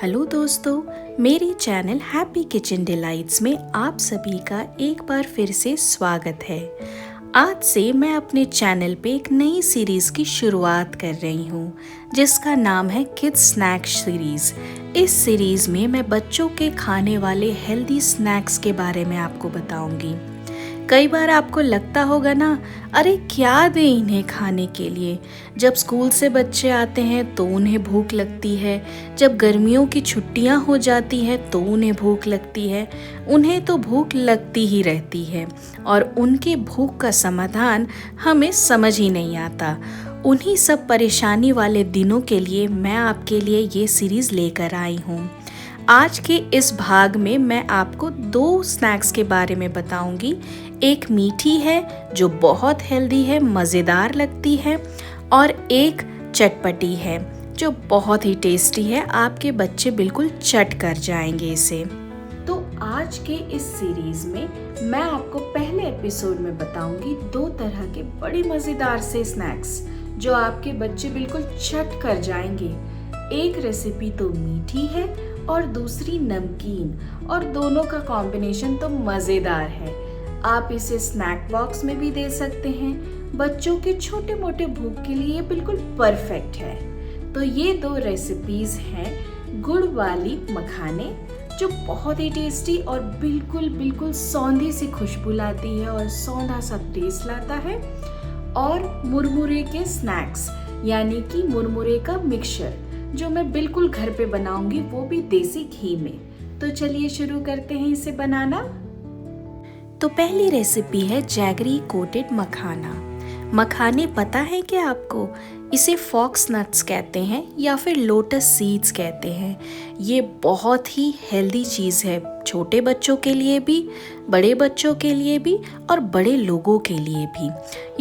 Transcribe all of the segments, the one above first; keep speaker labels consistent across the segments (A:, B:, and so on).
A: Hello दोस्तों, मेरे channel happy kitchen delights में आप सभी का एक बार फिर से स्वागत है। आज से मैं अपने चैनल पे एक नई सीरीज़ की शुरुआत कर रही हूँ जिसका नाम है किड्स स्नैक सीरीज़। इस सीरीज़ में मैं बच्चों के खाने वाले हेल्दी स्नैक्स के बारे में आपको बताऊँगी। कई बार आपको लगता होगा ना, अरे क्या दें इन्हें खाने के लिए। जब स्कूल से बच्चे आते हैं तो उन्हें भूख लगती है, जब गर्मियों की छुट्टियां हो जाती हैं तो उन्हें भूख लगती है। उन्हें तो भूख लगती ही रहती है और उनकी भूख का समाधान हमें समझ ही नहीं आता। उन्हीं सब परेशानी वाले दिनों के लिए मैं आपके लिए ये सीरीज़ लेकर आई हूँ। आज के इस भाग में मैं आपको दो स्नैक्स के बारे में बताऊंगी। एक मीठी है जो बहुत हेल्दी है, मज़ेदार लगती है, और एक चटपटी है जो बहुत ही टेस्टी है। आपके बच्चे बिल्कुल चट कर जाएंगे इसे। तो आज के इस सीरीज़ में मैं आपको पहले एपिसोड में बताऊंगी दो तरह के बड़े मज़ेदार से स्नैक्स जो आपके बच्चे बिल्कुल चट कर जाएंगे। एक रेसिपी तो मीठी है और दूसरी नमकीन, और दोनों का कॉम्बिनेशन तो मज़ेदार है। आप इसे स्नैक बॉक्स में भी दे सकते हैं। बच्चों के छोटे मोटे भूख के लिए बिल्कुल परफेक्ट है। तो ये दो रेसिपीज़ हैं गुड़ वाली मखाने जो बहुत ही टेस्टी और बिल्कुल सौंधी सी खुशबू लाती है और सौंधा सा टेस्ट लाता है, और मुरमुरे के स्नैक्स यानी कि मुरमुरे का मिक्सचर जो मैं बिल्कुल घर पे बनाऊंगी, वो भी देसी घी में। तो चलिए शुरू करते हैं इसे बनाना। तो पहली रेसिपी है जैगरी कोटेड मखाना। मखाने पता है क्या आपको? इसे फॉक्स नट्स कहते हैं या फिर लोटस सीड्स कहते हैं। ये बहुत ही हेल्दी चीज़ है, छोटे बच्चों के लिए भी, बड़े बच्चों के लिए भी और बड़े लोगों के लिए भी।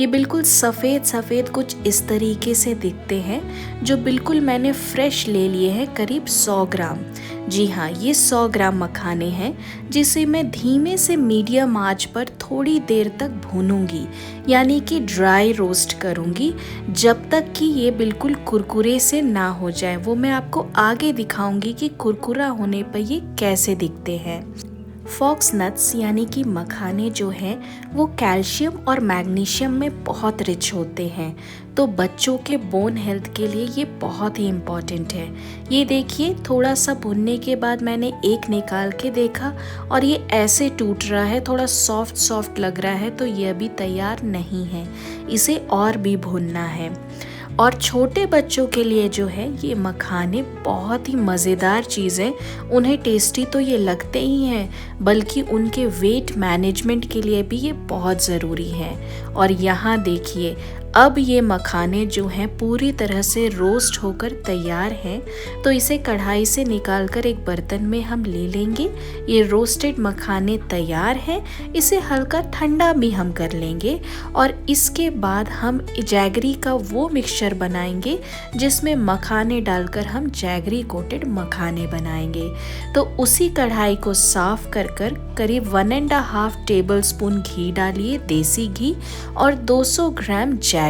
A: ये बिल्कुल सफ़ेद कुछ इस तरीके से दिखते हैं, जो बिल्कुल मैंने फ्रेश ले लिए हैं, करीब 100 ग्राम। जी हाँ, ये 100 ग्राम मखाने हैं जिसे मैं धीमे से मीडियम आंच पर थोड़ी देर तक भूनूंगी, यानी कि ड्राई रोस्ट करूंगी, जब तक कि ये बिल्कुल कुरकुरे से ना हो जाए। वो मैं आपको आगे दिखाऊंगी कि कुरकुरा होने पर ये कैसे दिखते हैं। फॉक्स नट्स यानी कि मखाने जो हैं वो कैल्शियम और मैग्नीशियम में बहुत रिच होते हैं, तो बच्चों के बोन हेल्थ के लिए ये बहुत ही इम्पॉर्टेंट है। ये देखिए, थोड़ा सा भुनने के बाद मैंने एक निकाल के देखा और ये ऐसे टूट रहा है, थोड़ा सॉफ्ट लग रहा है, तो ये अभी तैयार नहीं है, इसे और भी भुनना है। और छोटे बच्चों के लिए जो है ये मखाने बहुत ही मज़ेदार चीज़ है। उन्हें टेस्टी तो ये लगते ही हैं, बल्कि उनके वेट मैनेजमेंट के लिए भी ये बहुत ज़रूरी है। और यहाँ देखिए, अब ये मखाने जो हैं पूरी तरह से रोस्ट होकर तैयार हैं, तो इसे कढ़ाई से निकालकर एक बर्तन में हम ले लेंगे। ये रोस्टेड मखाने तैयार हैं, इसे हल्का ठंडा भी हम कर लेंगे, और इसके बाद हम जैगरी का वो मिक्सचर बनाएंगे जिसमें मखाने डालकर हम जैगरी कोटेड मखाने बनाएंगे। तो उसी कढ़ाई को साफ कर करीब 1.5 टेबल स्पून घी डालिए, देसी घी, और 200 ग्राम जैगरी।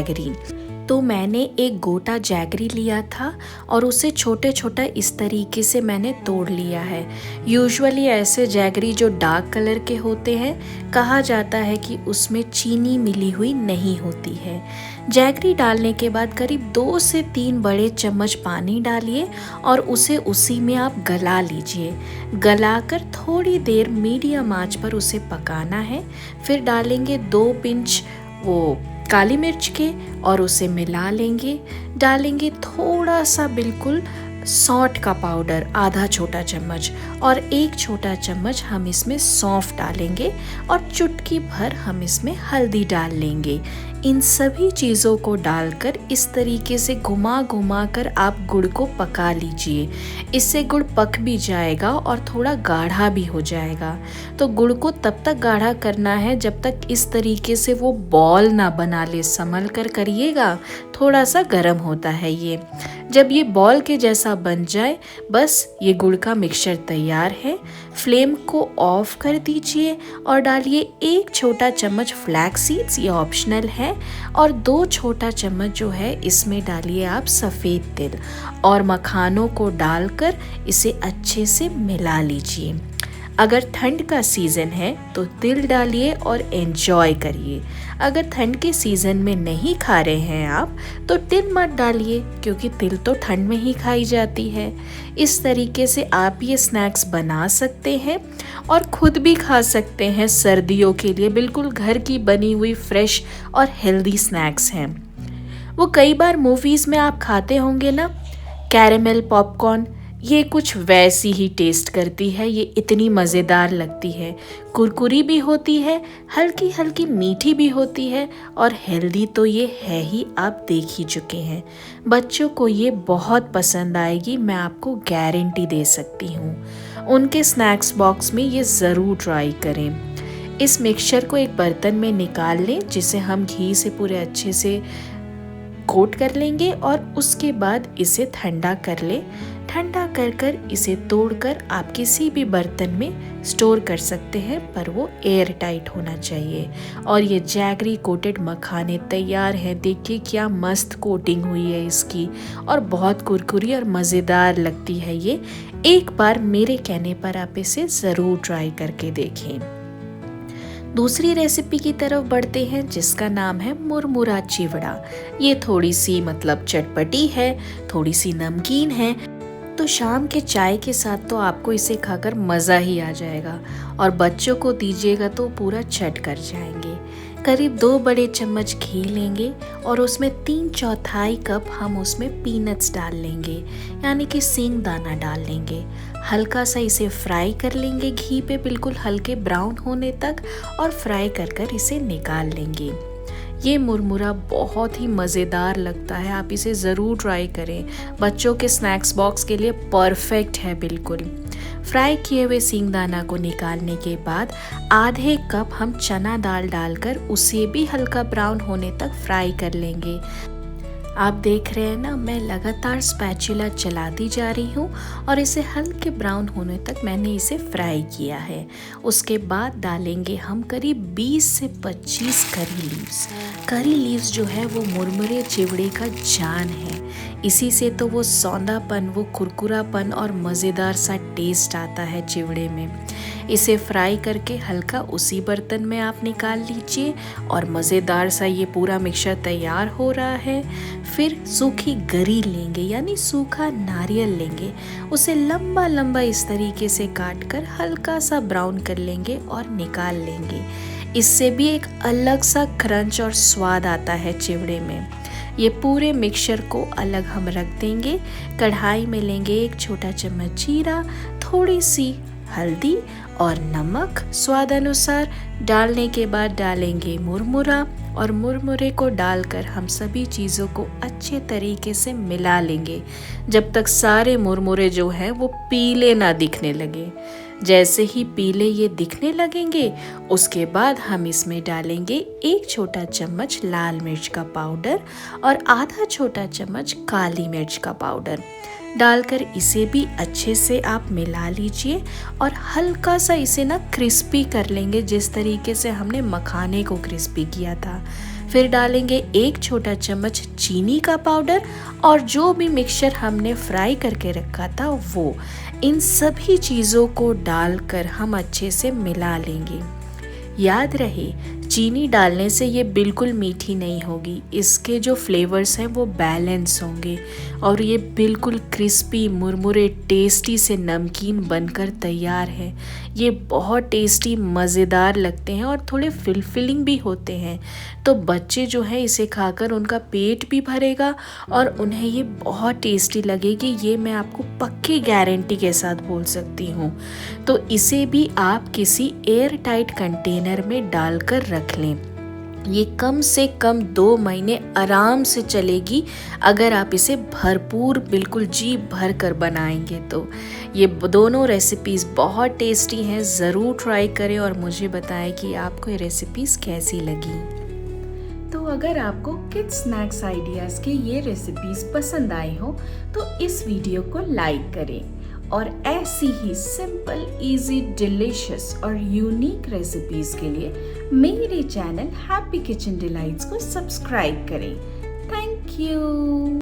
A: तो मैंने एक गोटा जैगरी लिया था और उसे छोटा इस तरीके से मैंने तोड़ लिया है। यूजुअली ऐसे जैगरी जो डार्क कलर के होते हैं, कहा जाता है कि उसमें चीनी मिली हुई नहीं होती है। जैगरी डालने के बाद करीब 2 से 3 बड़े चम्मच पानी डालिए और उसे उसी में आप गला लीजिए। गलाकर थोड़ी देर मीडियम आंच पर उसे पकाना है। फिर डालेंगे 2 पिंच वो काली मिर्च के और उसे मिला लेंगे। डालेंगे थोड़ा सा बिल्कुल सौंठ का पाउडर, आधा छोटा चम्मच, और 1 छोटा चम्मच हम इसमें सौंफ डालेंगे, और चुटकी भर हम इसमें हल्दी डाल लेंगे। इन सभी चीज़ों को डालकर इस तरीके से घुमा कर आप गुड़ को पका लीजिए। इससे गुड़ पक भी जाएगा और थोड़ा गाढ़ा भी हो जाएगा। तो गुड़ को तब तक गाढ़ा करना है जब तक इस तरीके से वो बॉल ना बना ले। संभल कर करिएगा, थोड़ा सा गर्म होता है ये। जब ये बॉल के जैसा बन जाए, बस ये गुड़ का मिक्सचर तैयार है। फ्लेम को ऑफ कर दीजिए और डालिए 1 छोटा चम्मच फ्लैक्स सीड्स, ये ऑप्शनल है, है और 2 छोटा चम्मच जो है इसमें डालिए आप सफ़ेद तिल और मखानों को डालकर इसे अच्छे से मिला लीजिए। अगर ठंड का सीज़न है तो तिल डालिए और एंजॉय करिए। अगर ठंड के सीज़न में नहीं खा रहे हैं आप तो तिल मत डालिए, क्योंकि तिल तो ठंड में ही खाई जाती है। इस तरीके से आप ये स्नैक्स बना सकते हैं और खुद भी खा सकते हैं। सर्दियों के लिए बिल्कुल घर की बनी हुई फ्रेश और हेल्दी स्नैक्स हैं। वो कई बार मूवीज़ में आप खाते होंगे ना, कैरेमल पॉपकॉर्न, ये कुछ वैसी ही टेस्ट करती है। ये इतनी मज़ेदार लगती है, कुरकुरी भी होती है, हल्की हल्की मीठी भी होती है और हेल्दी तो ये है ही, आप देख ही चुके हैं। बच्चों को ये बहुत पसंद आएगी, मैं आपको गारंटी दे सकती हूँ। उनके स्नैक्स बॉक्स में ये ज़रूर ट्राई करें। इस मिक्सचर को एक बर्तन में निकाल लें, जिसे हम घी से पूरे अच्छे से कोट कर लेंगे और उसके बाद इसे ठंडा कर ले। ठंडा कर इसे तोड़कर आप किसी भी बर्तन में स्टोर कर सकते हैं, पर वो एयर टाइट होना चाहिए। और ये जैगरी कोटेड मखाने तैयार हैं। देखिए क्या मस्त कोटिंग हुई है इसकी और बहुत कुरकुरी और मज़ेदार लगती है ये। एक बार मेरे कहने पर आप इसे ज़रूर ट्राई करके देखें। दूसरी रेसिपी की तरफ बढ़ते हैं, जिसका नाम है मुरमुरा चिवड़ा। ये थोड़ी सी चटपटी है, थोड़ी सी नमकीन है, तो शाम के चाय के साथ तो आपको इसे खाकर मज़ा ही आ जाएगा और बच्चों को दीजिएगा तो पूरा चट कर जाएंगे। करीब 2 बड़े चम्मच घी लेंगे और उसमें 3/4 कप हम उसमें पीनट्स डाल लेंगे, यानी कि सींग दाना डाल लेंगे। हल्का सा इसे फ्राई कर लेंगे घी पे, बिल्कुल हल्के ब्राउन होने तक, और फ्राई कर इसे निकाल लेंगे। ये मुरमुरा बहुत ही मज़ेदार लगता है, आप इसे ज़रूर ट्राई करें। बच्चों के स्नैक्स बॉक्स के लिए परफेक्ट है बिल्कुल। फ्राई किए हुए सींगदाना को निकालने के बाद आधे कप हम चना दाल डालकर उसे भी हल्का ब्राउन होने तक फ्राई कर लेंगे। आप देख रहे हैं ना, मैं लगातार स्पैचुला चलाती जा रही हूँ और इसे हल्के ब्राउन होने तक मैंने इसे फ्राई किया है। उसके बाद डालेंगे हम करीब 20 से 25 करी लीव्स। करी लीव्स जो है वो मुरमुरे चिवड़े का जान है। इसी से तो वो सौंधापन, वो कुरकुरापन और मज़ेदार सा टेस्ट आता है चिवड़े में। इसे फ्राई करके हल्का उसी बर्तन में आप निकाल लीजिए और मज़ेदार सा ये पूरा मिक्सचर तैयार हो रहा है। फिर सूखी गरी लेंगे, यानी सूखा नारियल लेंगे, उसे लंबा लंबा इस तरीके से काट कर हल्का सा ब्राउन कर लेंगे और निकाल लेंगे। इससे भी एक अलग सा क्रंच और स्वाद आता है चिवड़े में। ये पूरे मिक्सचर को अलग हम रख देंगे। कढ़ाई में लेंगे 1 छोटा चम्मच जीरा, थोड़ी सी हल्दी और नमक स्वाद अनुसार। डालने के बाद डालेंगे मुरमुरा और मुरमुरे को डालकर हम सभी चीज़ों को अच्छे तरीके से मिला लेंगे, जब तक सारे मुरमुरे जो हैं वो पीले ना दिखने लगे। जैसे ही पीले ये दिखने लगेंगे, उसके बाद हम इसमें डालेंगे 1 छोटा चम्मच लाल मिर्च का पाउडर और आधा छोटा चम्मच काली मिर्च का पाउडर डालकर इसे भी अच्छे से आप मिला लीजिए और हल्का सा इसे ना क्रिस्पी कर लेंगे, जिस तरीके से हमने मखाने को क्रिस्पी किया था। फिर डालेंगे 1 छोटा चम्मच चीनी का पाउडर और जो भी मिक्सचर हमने फ्राई करके रखा था वो। इन सभी चीज़ों को डालकर हम अच्छे से मिला लेंगे। याद रहे, चीनी डालने से ये बिल्कुल मीठी नहीं होगी, इसके जो फ्लेवर्स हैं वो बैलेंस होंगे और ये बिल्कुल क्रिस्पी मुरमुरे टेस्टी से नमकीन बनकर तैयार है। ये बहुत टेस्टी मज़ेदार लगते हैं और थोड़े फिलिंग भी होते हैं, तो बच्चे जो हैं इसे खाकर उनका पेट भी भरेगा और उन्हें ये बहुत टेस्टी लगेगी, ये मैं आपको पक्की गारंटी के साथ बोल सकती हूँ। तो इसे भी आप किसी एयर टाइट कंटेनर में डालकर रख लें। ये कम से कम 2 महीने आराम से चलेगी अगर आप इसे भरपूर बिल्कुल जी भर कर बनाएंगे तो। ये दोनों रेसिपीज़ बहुत टेस्टी हैं, ज़रूर ट्राई करें और मुझे बताएं कि आपको ये रेसिपीज़ कैसी लगी। तो अगर आपको किड्स स्नैक्स आइडियाज़ की ये रेसिपीज़ पसंद आई हो तो इस वीडियो को लाइक करें और ऐसी ही सिंपल, इजी, डिलीशियस और यूनिक रेसिपीज के लिए मेरे चैनल हैप्पी किचन डिलाइट्स को सब्सक्राइब करें। Thank you.